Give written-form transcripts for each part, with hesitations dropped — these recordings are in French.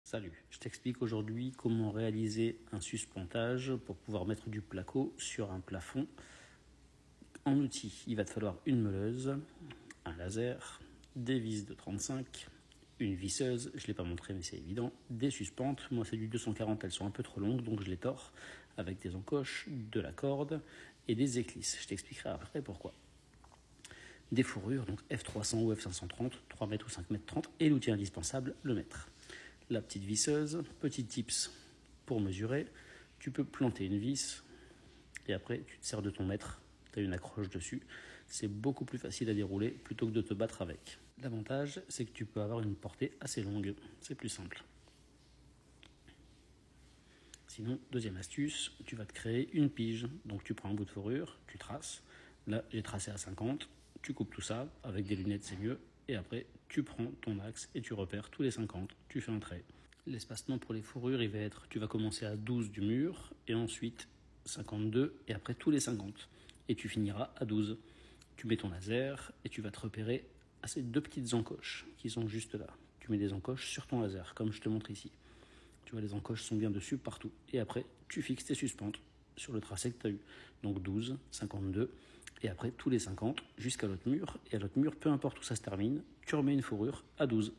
Salut, je t'explique aujourd'hui comment réaliser un suspentage pour pouvoir mettre du placo sur un plafond. En outil, il va te falloir une meuleuse, un laser, des vis de 35, une visseuse, je ne l'ai pas montré mais c'est évident, des suspentes, moi c'est du 240, elles sont un peu trop longues donc je les tords avec des encoches, de la corde et des éclisses. Je t'expliquerai après pourquoi. Des fourrures, donc F300 ou F530, 3 mètres ou 5 mètres 30 et l'outil indispensable, le mètre. La petite visseuse, petit tips pour mesurer, tu peux planter une vis et après tu te sers de ton mètre, tu as une accroche dessus, c'est beaucoup plus facile à dérouler plutôt que de te battre avec. L'avantage c'est que tu peux avoir une portée assez longue, c'est plus simple. Sinon, deuxième astuce, tu vas te créer une pige, donc tu prends un bout de fourrure, tu traces, là j'ai tracé à 50, tu coupes tout ça, avec des lunettes c'est mieux, et après tu prends ton axe et tu repères tous les 50, tu fais un trait. L'espacement pour les fourrures, il va être, tu vas commencer à 12 du mur, et ensuite 52, et après tous les 50. Et tu finiras à 12. Tu mets ton laser, et tu vas te repérer à ces deux petites encoches, qui sont juste là. Tu mets des encoches sur ton laser, comme je te montre ici. Tu vois, les encoches sont bien dessus partout. Et après, tu fixes tes suspentes sur le tracé que tu as eu. Donc 12, 52, et après tous les 50 jusqu'à l'autre mur. Et à l'autre mur, peu importe où ça se termine, tu remets une fourrure à 12.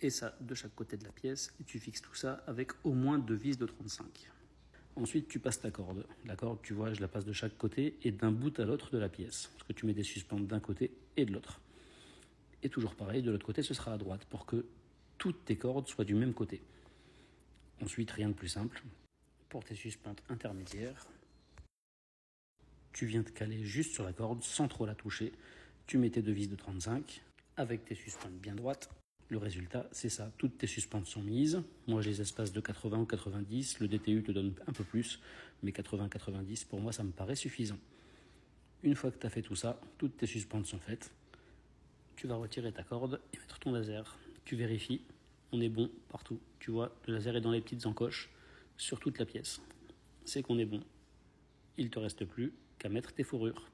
Et ça de chaque côté de la pièce. Et tu fixes tout ça avec au moins 2 vis de 35. Ensuite, tu passes ta corde. La corde, tu vois, je la passe de chaque côté et d'un bout à l'autre de la pièce. Parce que tu mets des suspentes d'un côté et de l'autre. Et toujours pareil, de l'autre côté, ce sera à droite pour que toutes tes cordes soient du même côté. Ensuite, rien de plus simple. Pour tes suspentes intermédiaires, tu viens te caler juste sur la corde sans trop la toucher. Tu mets tes deux vis de 35 avec tes suspentes bien droites. Le résultat, c'est ça. Toutes tes suspentes sont mises. Moi, j'ai les espaces de 80 ou 90. Le DTU te donne un peu plus, mais 80-90, pour moi, ça me paraît suffisant. Une fois que tu as fait tout ça, toutes tes suspentes sont faites. Tu vas retirer ta corde et mettre ton laser. Tu vérifies. On est bon partout. Tu vois, le laser est dans les petites encoches sur toute la pièce. C'est qu'on est bon. Il ne te reste plus qu'à mettre tes fourrures.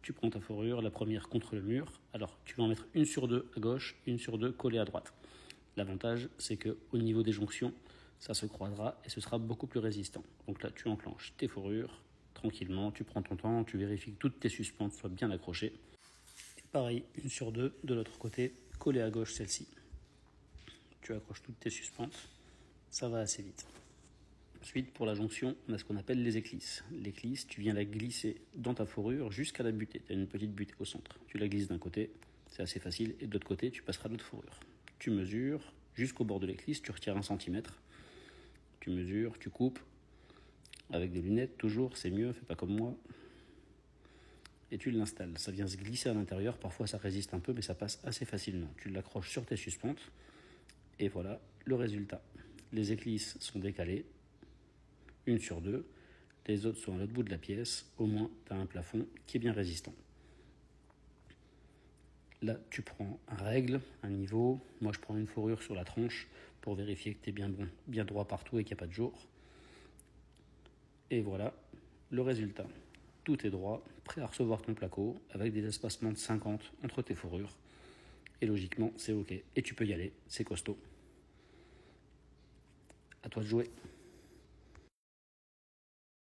Tu prends ta fourrure, la première contre le mur. Alors, tu vas en mettre une sur deux à gauche, une sur deux collée à droite. L'avantage, c'est qu'au niveau des jonctions, ça se croisera et ce sera beaucoup plus résistant. Donc là, tu enclenches tes fourrures tranquillement, tu prends ton temps, tu vérifies que toutes tes suspentes soient bien accrochées. Et pareil, une sur deux de l'autre côté, collée à gauche celle-ci. Tu accroches toutes tes suspentes, ça va assez vite. Ensuite, pour la jonction, on a ce qu'on appelle les éclisses. L'éclisse, tu viens la glisser dans ta fourrure jusqu'à la butée. Tu as une petite butée au centre. Tu la glisses d'un côté, c'est assez facile, et de l'autre côté, tu passeras l'autre fourrure. Tu mesures jusqu'au bord de l'éclisse, tu retires 1 cm. Tu mesures, tu coupes, avec des lunettes toujours, c'est mieux, fais pas comme moi. Et tu l'installes. Ça vient se glisser à l'intérieur, parfois ça résiste un peu, mais ça passe assez facilement. Tu l'accroches sur tes suspentes, et voilà le résultat. Les éclisses sont décalées, une sur deux, les autres sont à l'autre bout de la pièce, au moins tu as un plafond qui est bien résistant. Là, tu prends un règle, un niveau, moi je prends une fourrure sur la tronche pour vérifier que tu es bien bon, bien droit partout et qu'il n'y a pas de jour. Et voilà le résultat. Tout est droit, prêt à recevoir ton placo, avec des espacements de 50 entre tes fourrures. Et logiquement, c'est ok. Et tu peux y aller, c'est costaud. À toi de jouer.